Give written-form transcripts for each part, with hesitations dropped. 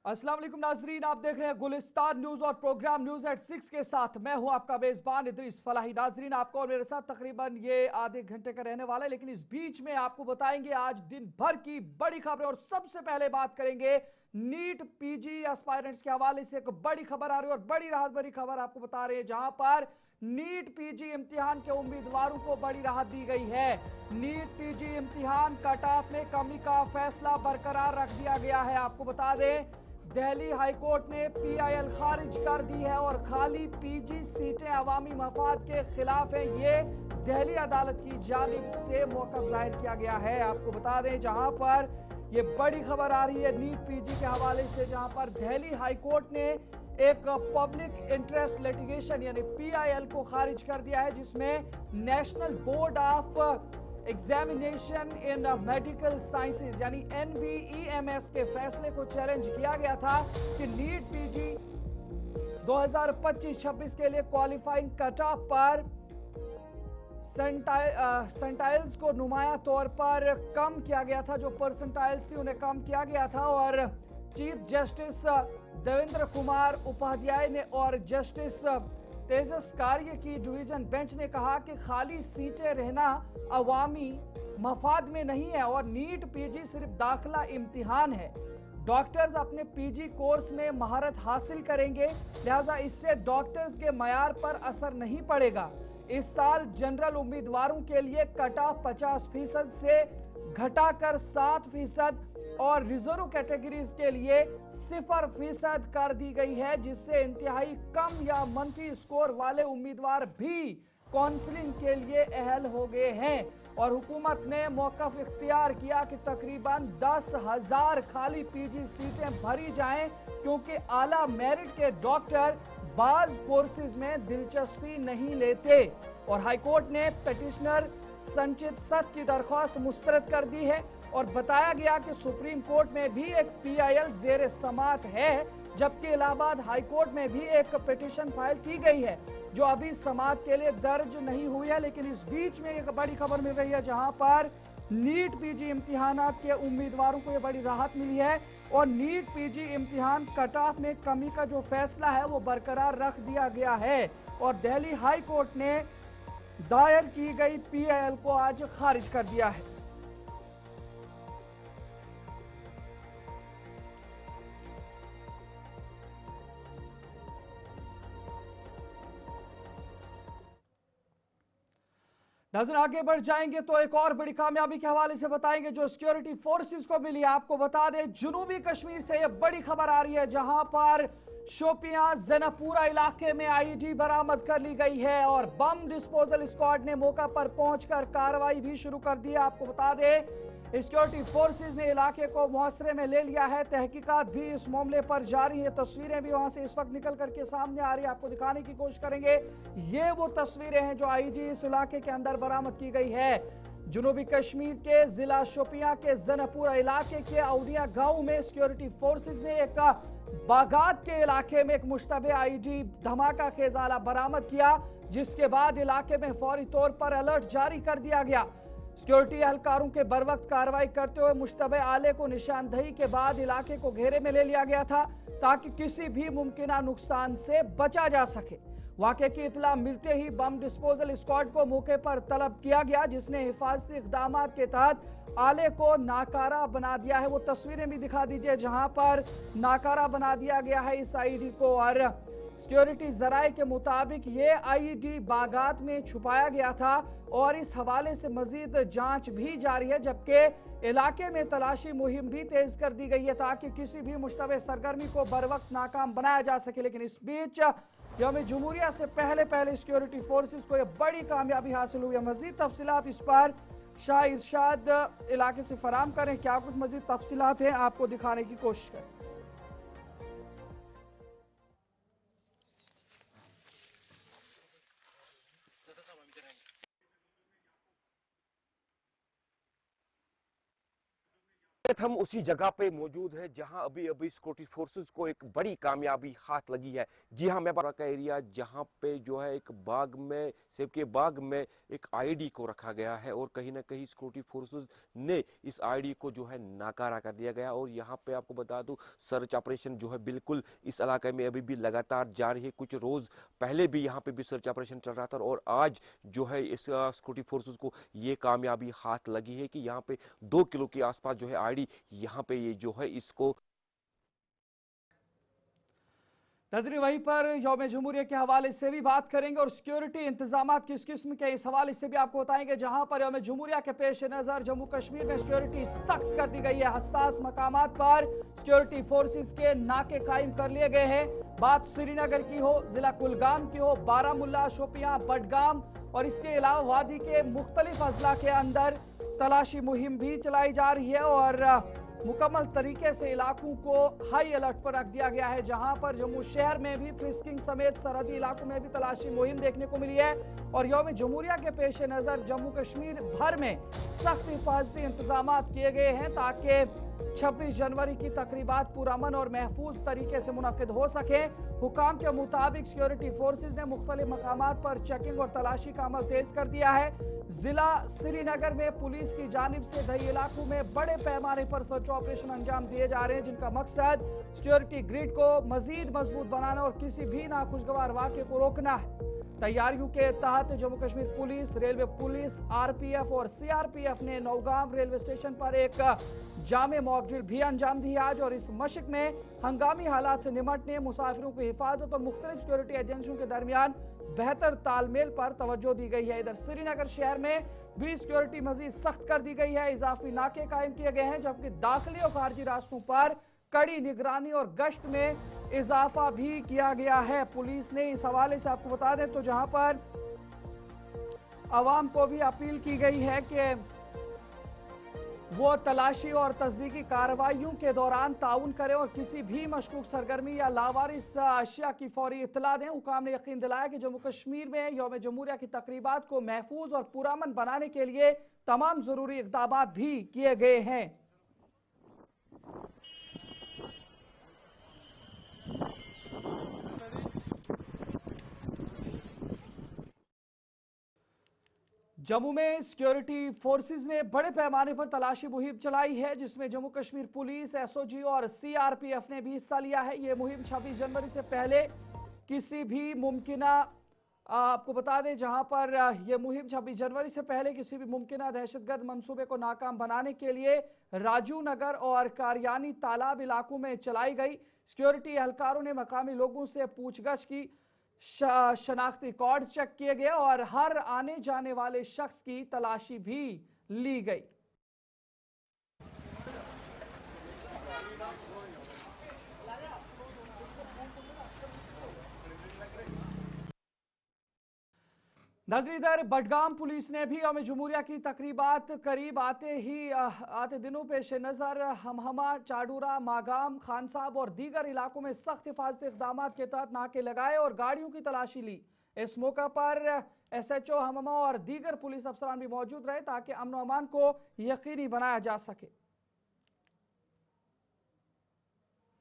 अस्सलाम वालेकुम नाजरीन, आप देख रहे हैं गुलिस्तान न्यूज और प्रोग्राम न्यूज एट 6 के साथ मैं हूं आपका मेजबान इदरीस फलाही। नाजरीन, आपको और मेरे साथ तकरीबन ये आधे घंटे का रहने वाला है, लेकिन इस बीच में आपको बताएंगे आज दिन भर की बड़ी खबरें। और सबसे पहले बात करेंगे नीट पीजी एस्पायरेंट्स के हवाले से एक बड़ी खबर आ रही है और बड़ी राहत भरी खबर आपको बता रहे हैं, जहां पर नीट पीजी इम्तिहान के उम्मीदवारों को बड़ी राहत दी गई है। नीट पीजी इम्तिहान कट ऑफ में कमी का फैसला बरकरार रख दिया गया है। आपको बता दें, दिल्ली हाईकोर्ट ने पीआईएल खारिज कर दी है और खाली पीजी सीटें अवामी मफाद के खिलाफ है, ये दिल्ली अदालत की जानिब से मौक़िफ़ जाहिर किया गया है। आपको बता दें, जहां पर ये बड़ी खबर आ रही है नीट पीजी के हवाले से, जहां पर दिल्ली हाईकोर्ट ने एक पब्लिक इंटरेस्ट लिटिगेशन यानी पीआईएल को खारिज कर दिया है, जिसमें national board of examination in medical sciences यानी NBEMS के फैसले को चैलेंज किया गया था कि नीट पीजी 2025-26 के लिए क्वालिफाइंग कट ऑफ पर सेंटाइल्स को नुमाया तौर पर कम किया गया था। जो परसेंटाइल्स थी उन्हें कम किया गया था और चीफ जस्टिस देवेंद्र कुमार उपाध्याय ने और जस्टिस तेजस कार्य की डिवीजन बेंच ने कहा कि खाली सीटें रहना अवामी मफाद में नहीं है और नीट पीजी सिर्फ दाखिला इम्तिहान है। डॉक्टर्स अपने पीजी कोर्स में महारत हासिल करेंगे, लिहाजा इससे डॉक्टर्स के मयार पर असर नहीं पड़ेगा। इस साल जनरल उम्मीदवारों के लिए कट ऑफ 50% से घटाकर 7% और रिजर्व कैटेगरीज के लिए 0% कर दी गई है, जिससे इंतहाई कम या मनफी स्कोर वाले उम्मीदवार भी काउंसलिंग के लिए अहल हो गए हैं। और हुकूमत ने मौक़िफ़ इख्तियार किया कि तकरीबन 10,000 खाली पीजी सीटें भरी जाएं, क्योंकि आला मेरिट के डॉक्टर बाज कोर्सेज में दिलचस्पी नहीं लेते। और हाईकोर्ट ने पिटिशनर संचित सत की दरख्वास्त मुस्तरद कर दी है और बताया गया कि सुप्रीम कोर्ट में भी एक पीआईएल जेर समात है, जबकि इलाहाबाद हाईकोर्ट में भी एक पिटीशन फाइल की गई है जो अभी समात के लिए दर्ज नहीं हुई है। लेकिन इस बीच में एक बड़ी खबर मिल रही है, जहां पर नीट पीजी इम्तिहानात के उम्मीदवारों को यह बड़ी राहत मिली है और नीट पीजी इम्तिहान कट ऑफ में कमी का जो फैसला है वो बरकरार रख दिया गया है। और दिल्ली हाई कोर्ट ने दायर की गई पीआईएल को आज खारिज कर दिया है। नजर आगे बढ़ जाएंगे तो एक और बड़ी कामयाबी के हवाले से बताएंगे जो सिक्योरिटी फोर्सेस को मिली। आपको बता दें, जुनूबी कश्मीर से यह बड़ी खबर आ रही है, जहां पर शोपियां जनापुरा इलाके में आईडी बरामद कर ली गई है और बम डिस्पोजल स्क्वाड ने मौका पर पहुंचकर कार्रवाई भी शुरू कर दी है। आपको बता दें, सिक्योरिटी फोर्सेस ने इलाके को मुहसरे में ले लिया है। तहकीकात भी इस मामले पर जारी है। तस्वीरें भी वहां से इस वक्त निकल करके सामने आ रही है, आपको दिखाने की कोशिश करेंगे। ये वो तस्वीरें हैं जो आईजी इस इलाके के अंदर बरामद की गई है। जुनूबी कश्मीर के जिला शोपियां के जनापुरा इलाके के औदिया गांव में सिक्योरिटी फोर्सेस ने एक बागात के इलाके में एक मुश्तबे आईडी धमाका खेज आला बरामद किया, जिसके बाद इलाके में फौरी तौर पर अलर्ट जारी कर दिया गया। सिक्योरिटी एहलकारों के बरवक्त कार्रवाई करते हुए मुश्तबे आले को निशानदही के बाद इलाके को घेरे में ले लिया गया था, ताकि किसी भी मुमकिन नुकसान से बचा जा सके। वाक़े की इतला मिलते ही बम डिस्पोजल स्क्वाड को मौके पर तलब किया गया, जिसने हिफाजती इक़दामात के तहत आले को नाकारा बना दिया है। वो तस्वीरें भी दिखा दीजिए जहां पर नाकारा बना दिया गया है इस आईडी को। और सिक्योरिटी जराये के मुताबिक ये आईडी बागात में छुपाया गया था और इस हवाले से मजीद जांच भी जारी है, जबकि इलाके में तलाशी मुहिम भी तेज कर दी गई है ताकि किसी भी मुश्तबे सरगर्मी को बरवक्त नाकाम बनाया जा सके। लेकिन इस बीच यौम जमहूरिया से पहले सिक्योरिटी फोर्सेस को यह बड़ी कामयाबी हासिल हुई है। मजीद तफसीलात इस पर शाह इरशाद इलाके से फराम करें, क्या कुछ मजीद तफसीलात हैं आपको दिखाने की कोशिश करें। हम उसी जगह पे मौजूद है जहां अभी अभी सिक्योरिटी फोर्सेस को एक बड़ी कामयाबी हाथ लगी है। जी हां, मैं बारा का एरिया जहां पे जो है एक बाग में, सेब के बाग में एक आईडी को रखा गया है और कहीं ना कहीं सिक्योरिटी फोर्सेस ने इस आईडी को जो है नाकारा कर दिया गया। और यहाँ पे आपको बता दूं, सर्च ऑपरेशन जो है बिल्कुल इस इलाके में अभी भी लगातार जारी है। कुछ रोज पहले भी यहाँ पे भी सर्च ऑपरेशन चल रहा था और आज जो है इस सिक्योरिटी फोर्सेस को ये कामयाबी हाथ लगी है कि यहाँ पे 2 किलो के आसपास जो है आईडी यहाँ पे ये जो है इसको। नजरी वहीं पर यौम जमहूरिया के हवाले से भी बात करेंगे और सिक्योरिटी इंतजाम किस किस्म के, इस हवाले से भी आपको बताएंगे। जहां पर यौम जमहूरिया के पेश नजर जम्मू कश्मीर में सिक्योरिटी सख्त कर दी गई है। हसास मकामात पर सिक्योरिटी फोर्सेस के नाके कायम कर लिए गए हैं। बात श्रीनगर की हो, जिला कुलगाम की हो, बारामुल्ला, शोपियां, बडगाम और इसके अलावा वादी के मुख्तलिफ अजला के अंदर तलाशी मुहिम भी चलाई जा रही है और मुकम्मल तरीके से इलाकों को हाई अलर्ट पर रख दिया गया है। जहां पर जम्मू शहर में भी फ्रिस्किंग समेत सरहदी इलाकों में भी तलाशी मुहिम देखने को मिली है और यौम जमहूरिया के पेश नजर जम्मू कश्मीर भर में सख्त हिफाजती इंतजाम किए गए हैं ताकि 26 जनवरी की तकरीबात पुरअमन और महफूज तरीके से मुनक्किद हो सके। हुकाम के मुताबिक सिक्योरिटी फोर्सेज ने मुख्तलिफ मकामात पर चेकिंग और तलाशी का अमल तेज कर दिया है। जिला श्रीनगर में पुलिस की जानिब से दही इलाकों में बड़े पैमाने पर सर्च ऑपरेशन अंजाम दिए जा रहे हैं, जिनका मकसद सिक्योरिटी ग्रिड को मजीद मजबूत बनाना और किसी भी नाखुशगवार वाक़े को रोकना है। तैयारियों के तहत Jammu Kashmir police, railway police, RPF और सीआरपीएफ ने नौगाम रेलवे स्टेशन पर एक जामे मॉक ड्रिल भी अंजाम दी आज और इस मशक में हंगामी हालात से निपटने, मुसाफिरों की हिफाजत और मुख्तलिफ सिक्योरिटी एजेंसियों के दरमियान बेहतर तालमेल पर तवज्जो दी गई है। इधर श्रीनगर शहर में भी सिक्योरिटी मजीद सख्त कर दी गई है। इजाफी नाके कायम किए गए हैं, जबकि दाखिली और खारजी रास्तों पर कड़ी निगरानी और गश्त में इजाफा भी किया गया है पुलिस ने। इस हवाले से आपको बता दें तो जहां पर आवाम को भी अपील की गई है कि वो तलाशी और तस्दीकी कार्रवाइयों के दौरान ताउन करें और किसी भी मशकूक सरगर्मी या लावारिस अशिया की फौरी इत्तला दें। हुकाम ने यकीन दिलाया कि जम्मू कश्मीर में यौम जमहूरिया की तकरीबात को महफूज और पुरअमन बनाने के लिए तमाम जरूरी इक़दाम भी किए गए हैं। जम्मू में सिक्योरिटी फोर्सेस ने बड़े पैमाने पर तलाशी मुहिम चलाई है, जिसमें जम्मू कश्मीर पुलिस, एसओजी और सीआरपीएफ ने भी हिस्सा लिया है। ये मुहिम 26 जनवरी से पहले किसी भी मुमकिना, आपको बता दें जहां पर यह मुहिम 26 जनवरी से पहले किसी भी मुमकिना दहशतगर्द मंसूबे को नाकाम बनाने के लिए राजू नगर और कारियानी तालाब इलाकों में चलाई गई। सिक्योरिटी एहलकारों ने मकामी लोगों से पूछगछ की, शनाख्ती कार्ड चेक किए गए और हर आने जाने वाले शख्स की तलाशी भी ली गई। नजर इधर बडगाम पुलिस ने भी यौम जमहूरिया की तकरीबात करीब आते दिनों पेश नजर हमहमा, चाडूरा, मागाम, खान साहब और दीगर इलाकों में सख्त हिफाजती इक़दाम के तहत नाके लगाए और गाड़ियों की तलाशी ली। इस मौका पर एसएचओ हमहमा और दीगर पुलिस अफसरान भी मौजूद रहे ताकि अमन व अमान को यकीनी बनाया जा सके।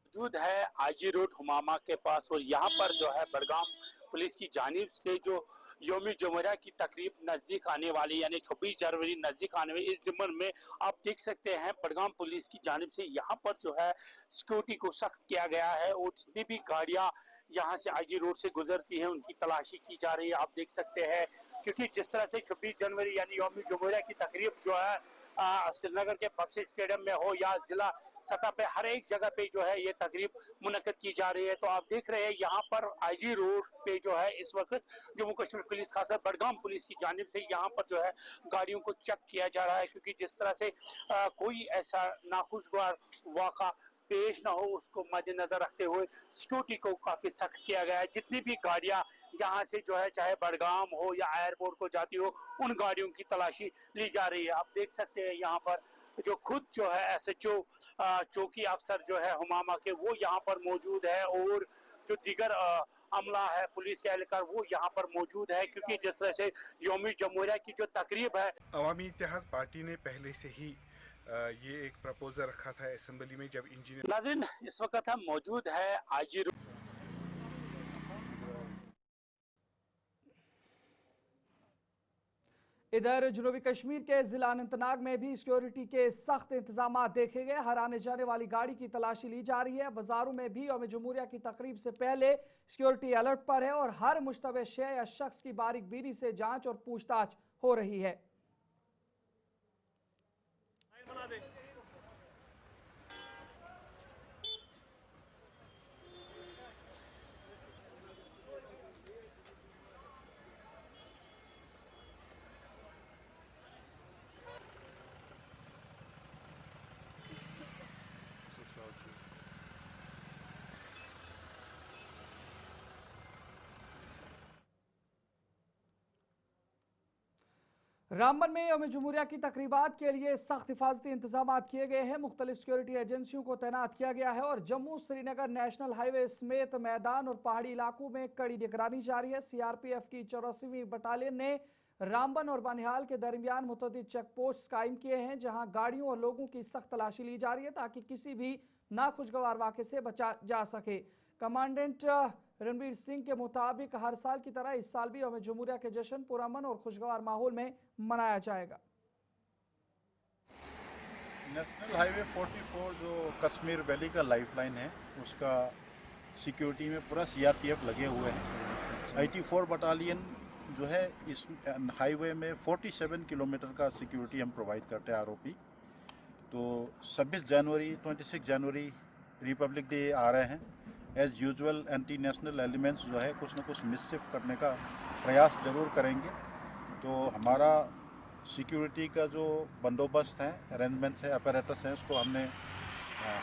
मौजूद है आईजी रोड हुमामा के पास और यहाँ पर जो है बडगाम पुलिस की जानिब से जो यौम जमहूरिया की तकरीब नज़दीक आने वाली यानी 26 जनवरी नज़दीक आने वाली, इस ज़िम्मन में आप देख सकते हैं बडगाम पुलिस की जानिब से यहाँ पर जो है सिक्योरिटी को सख्त किया गया है और जितनी भी गाड़ियाँ यहाँ से आईजी रोड से गुजरती हैं उनकी तलाशी की जा रही है। आप देख सकते हैं क्योंकि जिस तरह से 26 जनवरी यानी यौम जमहूरिया की तकरीब जो है श्रीनगर के बख्शी स्टेडियम में हो या जिला सतह पे हर एक जगह पे जो है ये तकरीब मुनक्किद की जा रही है। तो आप देख रहे हैं यहाँ पर आईजी रोड पे जो है इस वक्त जम्मू कश्मीर पुलिस खासकर बडगाम पुलिस की जानिब से यहाँ पर जो है गाड़ियों को चेक किया जा रहा है, क्योंकि जिस तरह से कोई ऐसा नाखुशगवार वाक़ा पेश ना हो उसको मद्देनजर रखते हुए सिक्योरिटी को काफी सख्त किया गया है। जितनी भी गाड़ियां यहाँ से जो है चाहे बडगाम हो या एयरपोर्ट को जाती हो उन गाड़ियों की तलाशी ली जा रही है। आप देख सकते हैं यहाँ पर जो खुद जो है एसएचओ चौकी अफसर जो है हुमामा के वो यहाँ पर मौजूद है और जो दीगर अमला है पुलिस के एहलकार वो यहाँ पर मौजूद है, क्योंकि जिस तरह से यौम जमहूरिया की जो तकरीब है अवामी इत्तेहाद पार्टी ने पहले से ही ये एक प्रपोजल रखा था असेंबली में जब इंजीनियर। नाज़रीन, इस वक्त हम मौजूद है आईजी रोड। इधर जनूबी कश्मीर के जिला अनंतनाग में भी सिक्योरिटी के सख्त इंतजाम देखे गए। हर आने जाने वाली गाड़ी की तलाशी ली जा रही है। बाजारों में भी यौम जमहूरिया की तकरीब से पहले सिक्योरिटी अलर्ट पर है और हर मुश्तबह शय या शख्स की बारीक बीनी से जांच और पूछताछ हो रही है। रामबन में यौम जमहूरिया की तकरीबात के लिए सख्त हिफाजती इंतजाम किए गए हैं। मुख्तलिफ सिक्योरिटी एजेंसियों को तैनात किया गया है और जम्मू श्रीनगर नेशनल हाईवे समेत मैदान और पहाड़ी इलाकों में कड़ी निगरानी जारी है। सीआरपीएफ की 84वीं बटालियन ने रामबन और बनिहाल के दरमियान मुतअद्दिद चेक पोस्ट कायम किए हैं, जहां गाड़ियों और लोगों की सख्त तलाशी ली जा रही है ताकि किसी भी नाखुशगवार वाक़े से बचा जा सके। कमांडेंट रणवीर सिंह के मुताबिक हर साल की तरह इस साल भी यौम जमहूरिया के जश्न पुरअमन और खुशगवार माहौल में मनाया जाएगा। नेशनल हाईवे 44 जो कश्मीर वैली का लाइफलाइन है, उसका सिक्योरिटी में पूरा सीआरपीएफ लगे हुए हैं। 84 बटालियन जो है इस हाईवे में 47 किलोमीटर का सिक्योरिटी हम प्रोवाइड करते हैं आरओपी। तो 26 जनवरी 26 जनवरी रिपब्लिक डे आ रहे हैं। As usual anti national elements जो है कुछ न कुछ मिसचिफ करने का प्रयास जरूर करेंगे। तो हमारा सिक्योरिटी का जो बंदोबस्त है, अरेंजमेंट्स है, अपैरेटस है, उसको हमने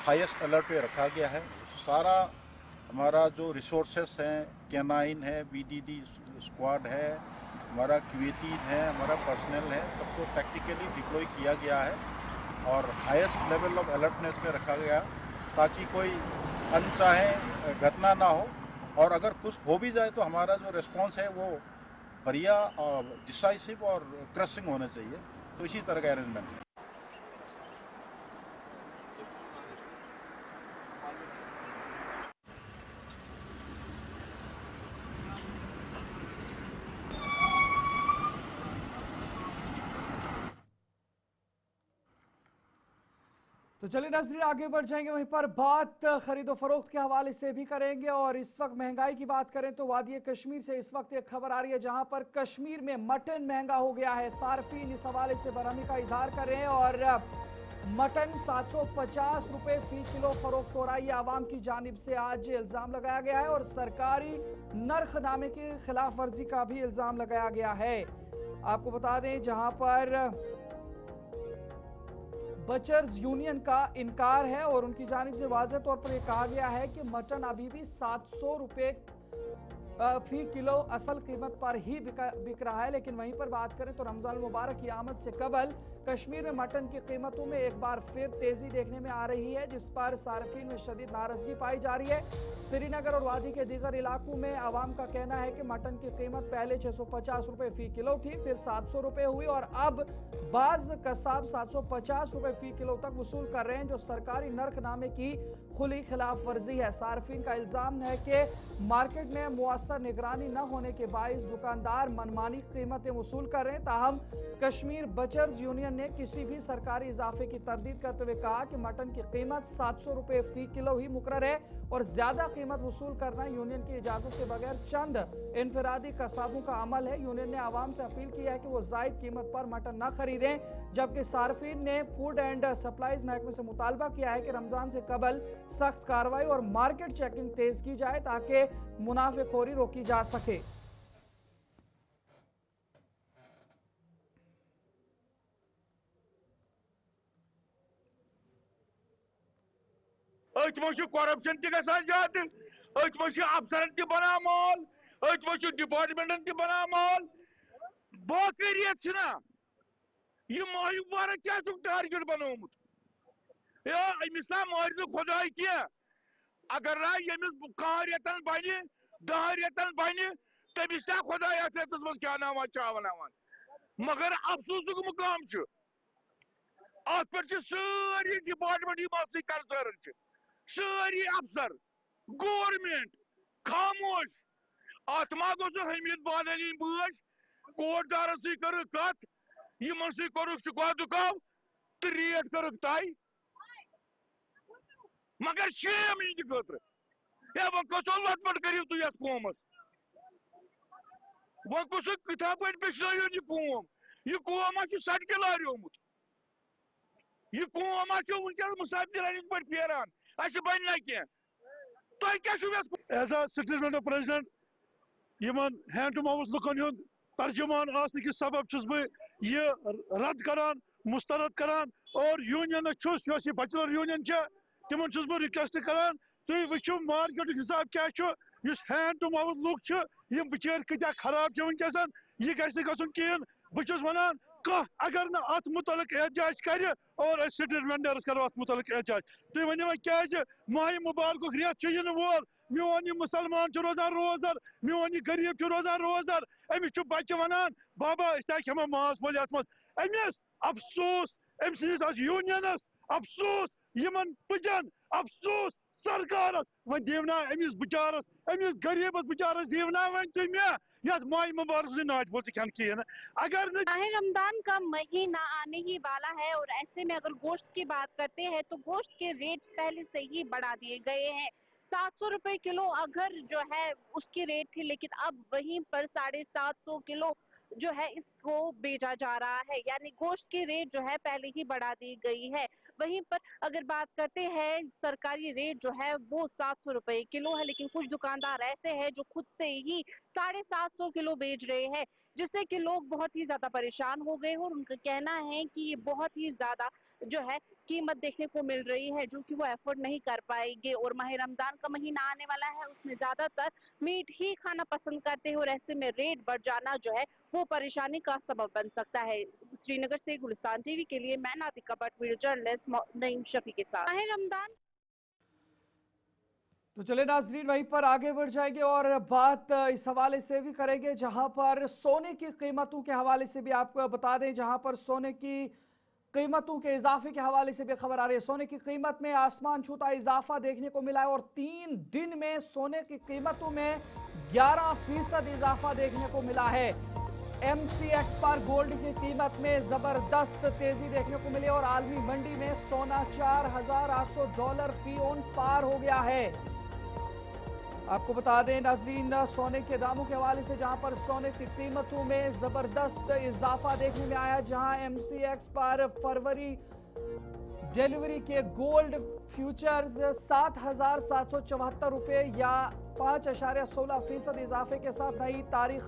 हाईएस्ट अलर्ट पे रखा गया है। सारा हमारा जो रिसोर्सेस हैं, कैनाइन है, बीडीडी स्क्वाड है, हमारा क्यूएटी है, हमारा पर्सनल है, सबको टैक्टिकली डिप्लॉय किया गया है और हाईएस्ट लेवल ऑफ अलर्टनेस में रखा गया ताकि कोई अनचाहे घटना ना हो। और अगर कुछ हो भी जाए तो हमारा जो रिस्पांस है वो बढ़िया और डिसाइसिव और क्रशिंग होना चाहिए। तो इसी तरह का अरेंजमेंट है। तो चलिए नाज़रीन आगे बढ़ जाएंगे, वहीं पर बात खरीदो फरोख्त के हवाले से भी करेंगे। और इस वक्त महंगाई की बात करें तो वादी कश्मीर से इस वक्त एक खबर आ रही है जहां पर कश्मीर में मटन महंगा हो गया है। सार्फिन इस हवाले से बरहमी का इजहार कर रहे हैं और मटन 750 रुपए फी किलो फरोख्त हो रहा है। आवाम की जानिब से आज इल्जाम लगाया गया है और सरकारी नरखनामे की खिलाफ वर्जी का भी इल्जाम लगाया गया है। आपको बता दें जहां पर बचर्स यूनियन का इनकार है और उनकी जानिब से वाज़ेह तौर पर यह कहा गया है कि मटन अभी भी 700 रुपए फी किलो असल कीमत पर ही बिक रहा है। लेकिन वहीं पर बात करें तो रमजान मुबारक की आमद से कबल कश्मीर में मटन की कीमतों में एक बार फिर तेजी देखने में आ रही है, जिस पर सार्फिन में शदीद नाराजगी पाई जा रही है। श्रीनगर और वादी के दीगर इलाकों में आवाम का कहना है कि मटन की कीमत पहले 650 रुपए फी किलो थी, फिर 700 रुपए हुई और अब बाज कसाब 750 रुपए फी किलो तक वसूल कर रहे हैं, जो सरकारी नरखनामे की खुली खिलाफ वर्जी है। सार्फिन का इल्जाम है कि मार्केट में मुअस्सर निगरानी न होने के बाइस दुकानदार मनमानी कीमतें वसूल कर रहे हैं। ताहम कश्मीर बचर्स यूनियन ने किसी भी सरकारी इजाफे की तरदीद करते हुए कहा कि मटन की कीमत 700 रुपए फी किलो ही मुकर्रर है और ज्यादा कीमत वसूल करना यूनियन की इजाजत के बगैर चंद इनफरादी कसाबों का अमल है। यूनियन ने आवाम से अपील की है कि वो जायद कीमत पर मटन न खरीदें, जबकि सार्फिन ने फूड एंड सप्लाईज महकमे से मुतालबा किया है कि रमजान से कबल सख्त कार्रवाई और मार्केट चेकिंग तेज की जाए ताकि मुनाफेखोरी रोकी जा सके। करप्शन ज्यादा, अफसरन बना माल, डिपार्टमेंटन बना माल। बाकी रेत यह माह मुबारक क्या टारगेट बनोमुत अमिस ना मार खुदाई क्या। अगर ना यमिस कह रेतन बन 10 रेतन बन तमिस ना खुदाई अत रेतस मज क्या चावन मगर अफसोस मुकाम सारी डिपार्टमेंट कंसर्न, सारी अफसर गवर्नमेंट खामोश। अत मा गो हमीद बादली बज कोटदार कर कत कर शुका दुकाव तो रेट कर तय मगर शेम इन खतर वो कसो लटपट करू तुम ये कौमस वो कसो कथा पे पेशनो यह कौम सड़क लारोमुत यह कौम वनकस मुसाफिर पे फेरान अस बन ना कह तुम क्या as a statement of president Yemen hand to mouth लुकन हुंद तर्जुमान आसने कि सबब छुस बह यह रद्द करान मुस्तरद करान और यूनियन छुस यह बैचलर यूनियन तिमन छुस बह रिक्वेस्ट करान तुम वो मार्केट हिसाब क्या हैंड टू माउथ लुक यम बिचार कत्या खराब वनकस यह गि कहें बहुत वनान कह अगर न अत मुतलक एहतजाज कर और स्ट्रीट वेंडर्स करो अत मुतलक एहतजाज तुम वन क्या माह मुबारक रेत इन वोल मोन यह मुसलमान रोजान रोजदार मोन यह गरीब रोजान रोजदार अमिस बच्चे वनान बाबा हम मास मोल अमिस अफसोस अम यूनियनस अफसोस यमन पुजन अफसोस सरकारस वो दीवना अमिस बिचारस अमिस गरीबस बिचारस दीवना वन तुम यह माह मुबारक नाच बोल कह कहें अगर माह रमजान का महीना आने ही वाला है और ऐसे में अगर गोश्त की बात करते हैं तो गोश्त के रेट्स पहले से ही बढ़ा दिए गए हैं। 700 रुपए किलो अगर जो है उसकी रेट थी, लेकिन अब वहीं पर 750 किलो जो है इसको बेचा जा रहा है, यानी गोश्त की रेट जो है पहले ही बढ़ा दी गई है। वहीं पर अगर बात करते हैं सरकारी रेट जो है वो 700 रुपए किलो है, लेकिन कुछ दुकानदार ऐसे हैं जो खुद से ही 750 किलो बेच रहे हैं, जिससे कि लोग बहुत ही ज्यादा परेशान हो गए और उनका कहना है कि ये बहुत ही ज्यादा जो है कीमत देखने को मिल रही है जो कि वो एफोर्ड नहीं कर पाएंगे। और माह रमजान का महीना आने वाला है, उसमें ज्यादातर मीट ही खाना पसंद करते हैं और ऐसे में रेट बढ़ जाना जो है वो परेशानी का सबब बन सकता है। श्रीनगर से गुलिस्तान टीवी के लिए मैं नातिका भट्ट, वीडियो जर्नलिस्ट नईम शफी के साथ। माह रमजान तो चले नाजरीन वहीं पर आगे बढ़ जाएंगे और बात इस हवाले से भी करेंगे जहां पर सोने की कीमतों के हवाले से भी आपको बता दें, जहां पर सोने की कीमतों के इजाफे के हवाले से भी खबर आ रही है। सोने की कीमत में आसमान छूता इजाफा देखने को मिला है और 3 दिन में सोने की कीमतों में 11% इजाफा देखने को मिला है। MCX पर गोल्ड की कीमत में जबरदस्त तेजी देखने को मिली और आलमी मंडी में सोना $4,800 फी औंस पार हो गया है। आपको बता दें नाजरीन सोने के दामों के हवाले से, जहां पर सोने की कीमतों में जबरदस्त इजाफा देखने में आया, जहां MCX पर फरवरी डिलीवरी के गोल्ड फ्यूचर्स 7,774 रुपए या 5.16% इजाफे के साथ नई तारीख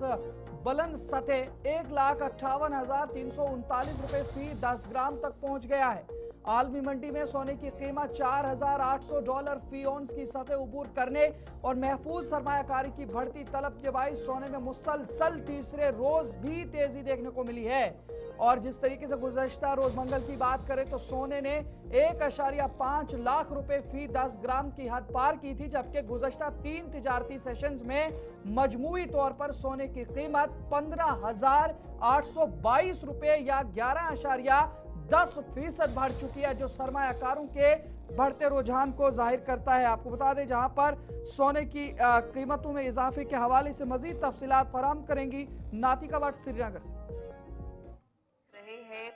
बुलंद सतह 1,58,339 रुपए फी 10 ग्राम तक पहुंच गया है। आलमी मंडी में सोने की कीमत $4,800 फी औंस की सतह उबूर करने और महफूज सरमायाकारी की बढ़ती तलब के बाइस सोने में मुसलसल तीसरे रोज भी तेजी देखने को मिली है। और जिस तरीके से गुज़श्ता रोज मंगल की बात करें तो सोने ने 1.5 लाख रुपए फी 10 ग्राम की हद पार की थी, जबकि गुज़श्ता 3 तिजारती सेशंस में मजमूई तौर पर सोने की कीमत 15,822 रुपए या 11.10% बढ़ चुकी है, जो सरमायाकारों के बढ़ते रुझान को जाहिर करता है। आपको बता दें जहां पर सोने की कीमतों में इजाफे के हवाले से मजीद तफसीलात फराहम करेंगी नातिका भट्ट श्रीनगर से।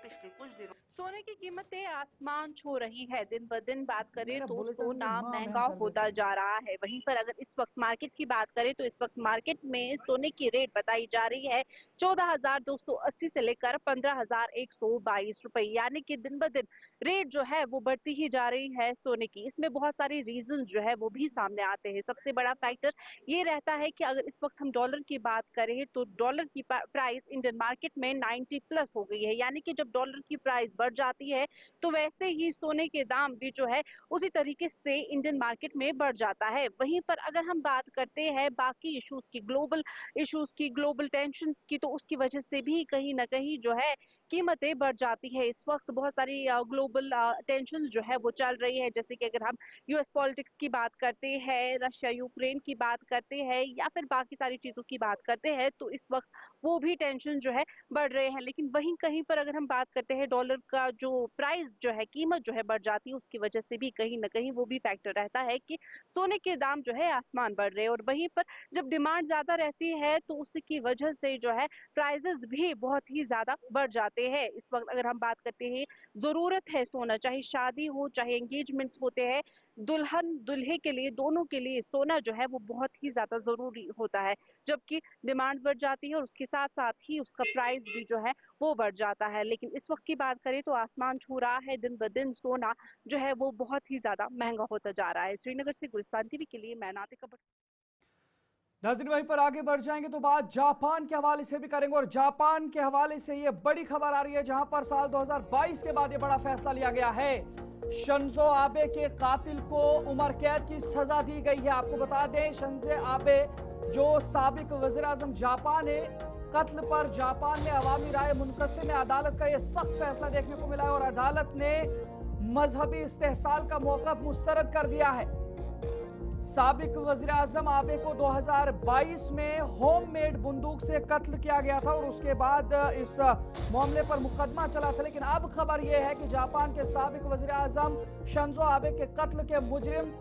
पिछले कुछ दिनों सोने की कीमतें आसमान छू रही है। दिन ब दिन बात करें तो सोना महंगा होता जा रहा है। वहीं पर अगर इस वक्त मार्केट की बात करें तो इस वक्त मार्केट में सोने की रेट बताई जा रही है 14,280 से लेकर 15,122 रुपए, यानी कि दिन ब दिन रेट जो है वो बढ़ती ही जा रही है सोने की। इसमें बहुत सारे रीजन जो है वो भी सामने आते हैं। सबसे बड़ा फैक्टर ये रहता है कि अगर इस वक्त हम डॉलर की बात करें तो डॉलर की प्राइस इंडियन मार्केट में 90 प्लस हो गई है, यानी कि जब डॉलर की प्राइस बढ़ जाती है तो वैसे ही सोने के दाम भी जो है उसी तरीके से इंडियन मार्केट में बढ़ जाता है। वहीं पर अगर हम बात करते हैं बाकी इश्यूज की, ग्लोबल इश्यूज की, ग्लोबल टेंशंस की, तो उसकी वजह से भी कहीं ना कहीं जो है कीमतें बढ़ जाती है। इस वक्त बहुत सारी ग्लोबल टेंशन जो है वो चल रही है, जैसे कि अगर हम यूएस पॉलिटिक्स की बात करते हैं, रशिया यूक्रेन की बात करते हैं या फिर बाकी सारी चीजों की बात करते हैं, तो इस वक्त वो भी टेंशन जो है बढ़ रहे हैं। लेकिन वहीं कहीं पर अगर हम बात करते हैं डॉलर का जो प्राइस जो है, कीमत जो है बढ़ जाती है, उसकी वजह से भी कहीं ना कहीं वो भी फैक्टर रहता है कि सोने के दाम जो है आसमान बढ़ रहे हैं। और वहीं पर जब डिमांड ज्यादा रहती है तो उसकी वजह से जो है प्राइजेस भी बहुत ही ज्यादा बढ़ जाते हैं। इस वक्त अगर हम बात करते हैं, जरूरत है सोना, चाहे शादी हो चाहे एंगेजमेंट्स होते हैं, दुल्हन दुल्हे के लिए दोनों के लिए सोना जो है वो बहुत ही ज्यादा जरूरी होता है। जबकि डिमांड बढ़ जाती है और उसके साथ साथ ही उसका प्राइस भी जो है वो बढ़ जाता है। लेकिन इस वक्त की बात करें तो आसमान छू रहा है, दिन ब दिन सोना जो है वो बहुत ही ज्यादा महंगा होता जा रहा है। श्रीनगर से गुलिस्तान टीवी के लिए मैं नातिका भट्ट। नाज़रीन, वहीं पर आगे बढ़ जाएंगे तो बात जापान के हवाले से भी करेंगे और जापान के हवाले से ये बड़ी खबर आ रही है जहां पर साल 2022 के बाद ये बड़ा फैसला लिया गया है। शिंजो आबे के कातिल को उम्र कैद की सजा दी गई है। आपको बता दें, शिंजो आबे जो साबिक वज़ीर आज़म जापान है, कत्ल पर जापान में अवामी राय मुनक़सिम में अदालत का यह सख्त फैसला देखने को मिला है और अदालत ने मजहबी इस्तेहसाल का मौक़िफ़ मुस्तरद कर दिया है। साबिक वज़ीर आज़म आबे को 2022 में होम मेड बंदूक से कत्ल किया गया था और उसके बाद इस मामले पर मुकदमा चला था। लेकिन अब खबर यह है कि जापान के साबिक वज़ीर आज़म शिंजो आबे के कत्ल के मुजरिम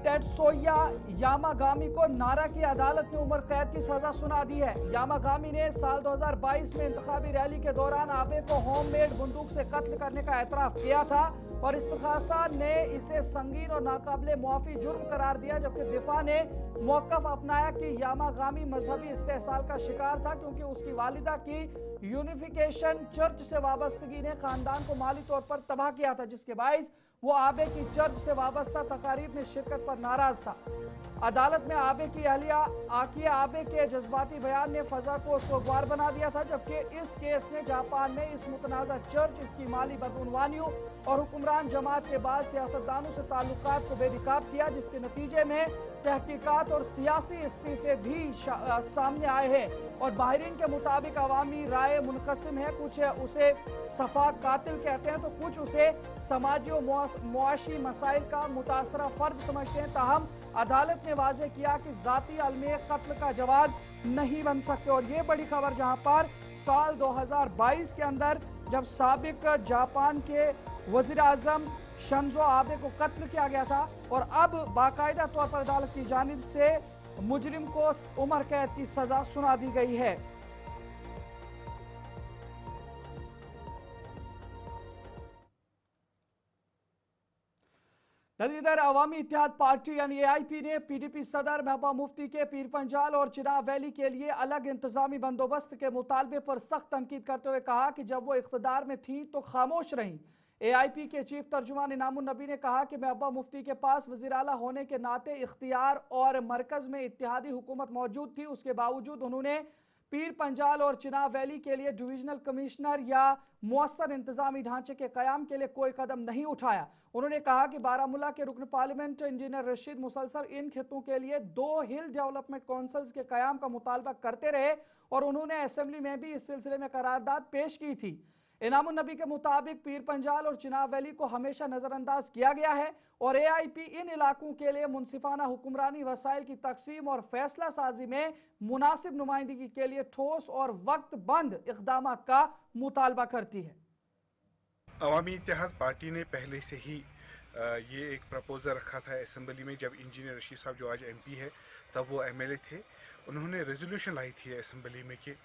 टेत्सुया यामागामी को नारा की अदालत ने उम्र कैद की सजा सुना दी है। यामागामी ने साल 2022 में इंतखाबी रैली के दौरान आबे को होम मेड बंदूक से कत्ल करने का एतराफ किया था और इस्तग़ासा ने इसे संगीन और नाकाबिले मुआफ़ी जुर्म करार दिया, जबकि दिफा ने मौक़िफ़ अपनाया कि यामागामी मजहबी इस्तेहसाल का शिकार था क्योंकि उसकी वालिदा की यूनिफिकेशन चर्च से वाबस्तगी ने खानदान को माली तौर पर तबाह किया था, जिसके बाइस वो आबे की चर्च से वाबस्ता तकारीब में शिरकत पर नाराज था। अदालत में आबे की अहलिया आकिया आबे के जज्बाती बयान ने फजा को सोगवार बना दिया था, जबकि इस केस ने जापान में इस मुतनाज़ा चर्च, इसकी माली बदउनवानियों और हुक्मरान जमात के बाद सियासतदानों से ताल्लुकात को बेनकाब किया, जिसके नतीजे में तहकीकात और सियासी इस्तीफे भी सामने आए हैं। और बाहरीन के मुताबिक अवामी राय मुनक़सिम है, कुछ उसे सफा कातिल कहते हैं तो कुछ उसे समाजी और मुआशी मसाइल का मुतासरा फर्द समझते हैं। ताहम अदालत ने वाज़ेह किया कि जाती अलमे कत्ल का जवाज नहीं बन सकते। और ये बड़ी खबर जहां पर साल 2022 के अंदर जब साबिक जापान के वज़ीर आज़म शिंजो आबे को कत्ल किया गया था और अब बाकायदा तौर पर अदालत की जानिब से मुजरिम को उम्र कैद की सजा सुना दी गई है। इधर अवामी इत्तेहाद पार्टी यानी AIP ने PDP सदर महबूबा मुफ्ती के पीर पंजाल और चिनाब वैली के लिए अलग इंतजामी बंदोबस्त के मुतालबे पर सख्त तनकीद करते हुए कहा कि जब वो इख्तिदार में थी तो खामोश रहीं। AIP के चीफ तर्जुमान इनामुन नबी ने कहा कि महबूबा मुफ्ती के पास वज़ीर आला होने के नाते इख्तियार और मरकज में इत्तेहादी हुकूमत मौजूद थी, उसके बावजूद उन्होंने पीर पंजाल और चिनाब वैली के लिए डिवीजनल कमिश्नर या मुअस्सर इंतजामी ढांचे के कयाम के लिए कोई कदम नहीं उठाया। उन्होंने कहा कि बारामूला के रुकन पार्लियामेंट इंजीनियर रशीद मुसलसल इन खितों के लिए 2 हिल डेवलपमेंट काउंसिल्स के कयाम का मुतालबा करते रहे और उन्होंने असेंबली में भी इस सिलसिले में करारदाद पेश की थी। इनामुन नबी के मुताबिक पीर पंजाल और चिनाब वैली को हमेशा नजरअंदाज किया गया है और AIP इन इलाकों के लिए मुनसिफाना हुक्मरानी वसाइल की तकसीम और फैसला साजी में मुनासिब नुमाइंदगी के लिए ठोस और वक्तबंद इक़दाम का मुतालबा करती है। अवामी इत्तेहाद पार्टी ने पहले से ही ये एक प्रपोजल रखा था असेंबली में, जब इंजीनियर रशीद साहब जो आज MP है तब वो MLA थे, उन्होंने रेजोल्यूशन लाई थी असेंबली में कि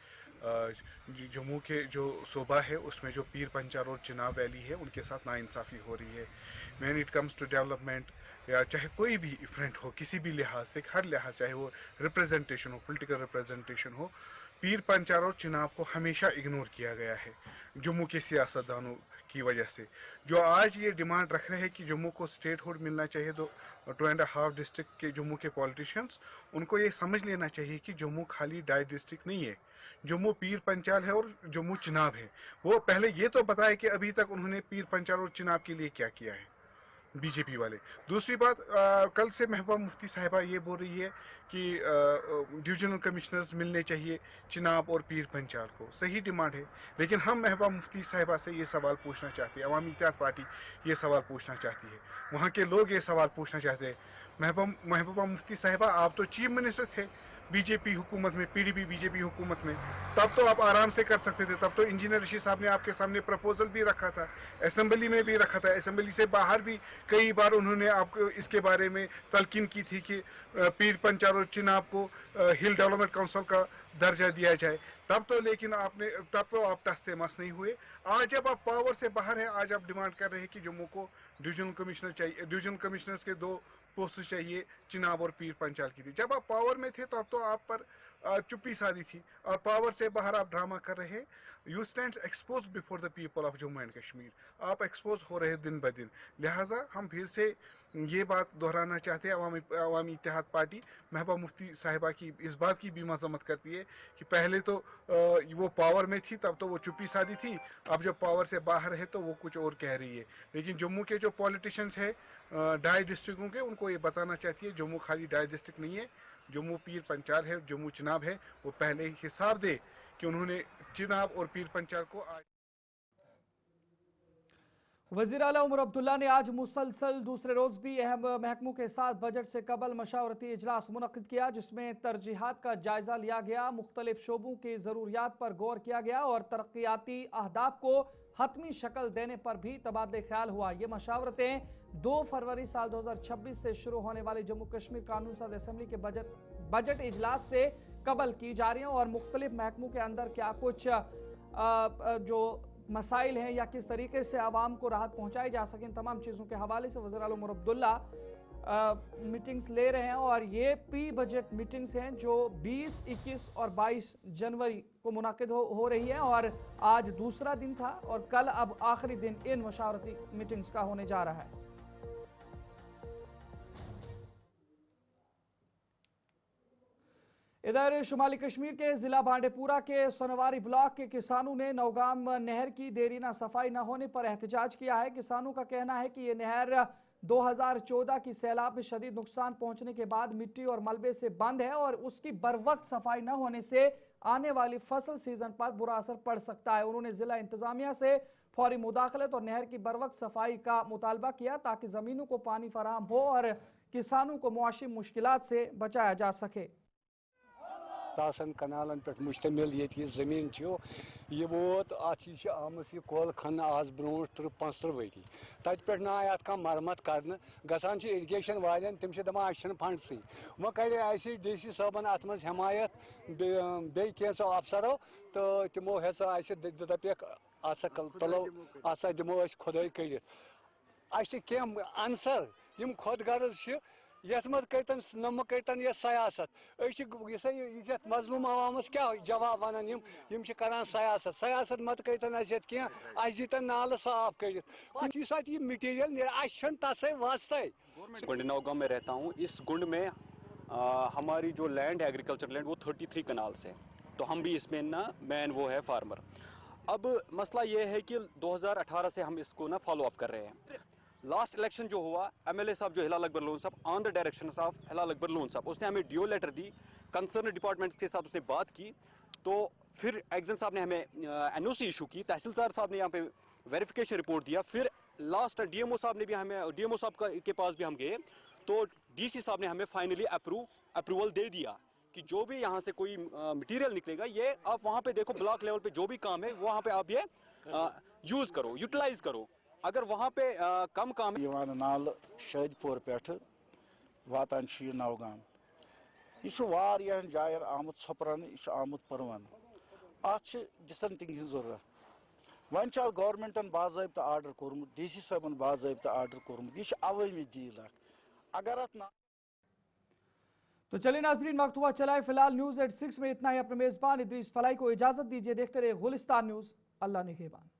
जम्मू के जो सूबा है उसमें जो पीर पंजाल और चिनाब वैली है उनके साथ नाइंसाफ़ी हो रही है। When it comes to development या चाहे कोई भी इवेंट हो, किसी भी लिहाज से, हर लिहाज, चाहे वो रिप्रेजेंटेशन हो, पॉलिटिकल रिप्रेजेंटेशन हो, पीर पंजाल और चिनाब को हमेशा इग्नोर किया गया है जम्मू के सियासतदानों की वजह से। जो आज ये डिमांड रख रहे हैं कि जम्मू को स्टेटहुड मिलना चाहिए, तो 2.5 डिस्ट्रिक्ट के जम्मू के पॉलिटिशियंस, उनको ये समझ लेना चाहिए कि जम्मू खाली डाई डिस्ट्रिक्ट नहीं है, जम्मू पीर पंजाल है और जम्मू चिनाब है। वो पहले ये तो बताए कि अभी तक उन्होंने पीर पंजाल और चिनाब के लिए क्या किया है बीजेपी वाले। दूसरी बात, कल से महबूबा मुफ्ती साहिबा ये बोल रही है कि डिविजनल कमिश्नर्स मिलने चाहिए चिनाब और पीर पंजाल को। सही डिमांड है, लेकिन हम महबूबा मुफ्ती साहिबा से ये सवाल पूछना चाहते हैं, अवामी इत्तेहाद पार्टी ये सवाल पूछना चाहती है, वहाँ के लोग ये सवाल पूछना चाहते हैं। महबूबा मुफ्ती साहिबा, आप तो चीफ मिनिस्टर थे, बीजेपी हुकूमत में, पीडीपी बीजेपी हुकूमत में, तब तो आप आराम से कर सकते थे। तब तो इंजीनियर रशीद साहब ने आपके सामने प्रपोजल भी रखा था, असेंबली में भी रखा था, असेंबली से बाहर भी कई बार उन्होंने आपको इसके बारे में तलकीन की थी कि पीर पंचाल और चिनाब को हिल डेवलपमेंट काउंसिल का दर्जा दिया जाए। तब तो लेकिन तब तो आप टस से मस नहीं हुए। आज जब आप पावर से बाहर है, आज आप डिमांड कर रहे हैं कि जम्मू को डिवीजनल कमिश्नर चाहिए, डिवीजनल कमिश्नर्स के 2 पोस्ट चाहिए चिनाब और पीर पंचाल की थी। जब आप पावर में थे तो अब तो आप पर चुप्पी साधी थी, और पावर से बाहर आप ड्रामा कर रहे हैं। You stand expose before the people of Jammu and Kashmir. आप एक्सपोज हो रहे हैं दिन ब दिन। लिहाजा हम फिर से ये बात दोहराना चाहते हैं, अवामी इत्तेहाद पार्टी महबूबा मुफ्ती साहिबा की इस बात की भी मजम्मत करती है कि पहले तो वो पावर में थी, तब तो वो चुप्पी साधी थी, अब जब पावर से बाहर है तो वो कुछ और कह रही है। लेकिन जम्मू के जो पॉलिटिशियंस है 2.5 डिस्ट्रिक्टों के, उनको ये बताना चाहती है जम्मू खाली 2.5 डिस्ट्रिक्ट नहीं है, जम्मू पीर पंचाल है, जम्मू चिनाब है। वो पहले ही हिसाब दे कि उन्होंने चिनाब और पीर पंचाल को आज। वज़ीर आला उमर अब्दुल्ला ने आज मुसलसल दूसरे रोज भी अहम महकमों के साथ बजट से कबल मशावरती इजलास मुनक्किद किया, जिसमें तरजीहात का जायजा लिया गया, मुख्तलिफ शोबों की ज़रूरियात पर गौर किया गया और तरक्याती अहदाफ को हतमी शक्ल देने पर भी तबादले ख्याल हुआ। ये मशावरतें 2 फरवरी साल 2026 से शुरू होने वाली जम्मू कश्मीर कानून साज असम्बली के बजट इजलास से कबल की जा रही हैं और मुख्तलिफ महकमों के अंदर क्या कुछ जो मसाइल हैं या किस तरीके से आवाम को राहत पहुंचाई जा सके, इन तमाम चीज़ों के हवाले से वज़ीर आला उमर अब्दुल्ला मीटिंग्स ले रहे हैं। और ये प्री बजट मीटिंग्स हैं जो 20, 21 और 22 जनवरी को मुनाकिद हो रही है, और आज दूसरा दिन था और कल अब आखिरी दिन इन मशावरती मीटिंग्स का होने जा रहा है। इधर शुमाली कश्मीर के जिला बांडेपुरा के सोनवारी ब्लॉक के किसानों ने नौगाम नहर की देरीना सफाई न होने पर एहतजाज किया है। किसानों का कहना है कि ये नहर 2014 की सैलाब में शदीद नुकसान पहुंचने के बाद मिट्टी और मलबे से बंद है और उसकी बरवक्त सफाई न होने से आने वाली फसल सीजन पर बुरा असर पड़ सकता है। उन्होंने जिला इंतजामिया से फौरी मुदाखलत और नहर की बरवक्त सफाई का मुतालबा किया ताकि जमीनों को पानी फराहम हो और किसानों को मुआशी मुश्किलात से बचाया जा सके। तासन कनालन पे मुश्तमिल ये जमीन यह वोत अत आमुत यह कल खन आज ब्रो 35 वरी तत पे ना अत कह मरम्मत कर गसान इरीगेशन वालन तम दपान फंडस वो कर DC साहबन अत मज हमायत बे कैसो अफसरों तो तमो हसा दपेक तुलो असा दिमो खुदाई कर आंसर यम खुद गर्ज यथ मत करतन नम करतन यह सयासत मजलूम अवामस क्या जवाब वन यम करान सयासत सयासत मत करतन कह दीतन नाल साफ कर मटीरियल तसे वास्ते। गुंड नौगांव में रहता हूँ। इस गुंड में हमारी जो लैंड है एग्रीकल्चर लैंड वो 33 कनाल्स है, तो हम भी इसमें ना मैन वो है फार्मर। अब मसला ये है कि 2018 से हम इसको ना फॉलो अप कर रहे हैं। लास्ट इलेक्शन जो हुआ MLA साहब जो हिलाल अकबर लोन साहब on the direction of Hilal Akbar Lone साहब, उसने हमें DO लेटर दी, कंसर्न डिपार्टमेंट्स के साथ उसने बात की, तो फिर एक्जन साहब ने हमें NOC इशू की, तहसीलदार साहब ने यहाँ पे वेरिफिकेशन रिपोर्ट दिया, फिर लास्ट DMO साहब ने भी हमें DMO साहब के पास भी हम गए, तो DC साहब ने हमें फाइनली अप्रूवल दे दिया कि जो भी यहाँ से कोई मटीरियल निकलेगा ये आप वहाँ पे देखो ब्लॉक लेवल पे जो भी काम है वहाँ पे आप ये यूज करो, यूटिलाइज करो। अगर वहाँ पे कम काम नाल शादिपुर पे वातान नौगाम यह जायन आमुत सपरन यह आमुत परवन अत डिसेंटिंग जरूरत वन गवर्नमेंटन बाज़ाब्ता आर्डर कोर्मुत DC साहबन बाज़ाब्ता आर्डर कोर्मुत यह अवामी डील अगर अत ना। तो चलिए नाज़रीन, वक्त हुआ चलाए फिलहाल न्यूज़ एट 6 में इतना ही। अपने मेज़बान इदरीस फलाई को इजाज़त दीजिए। देखते रहे गुलिस्तान न्यूज़। अल्लाह निगहबान।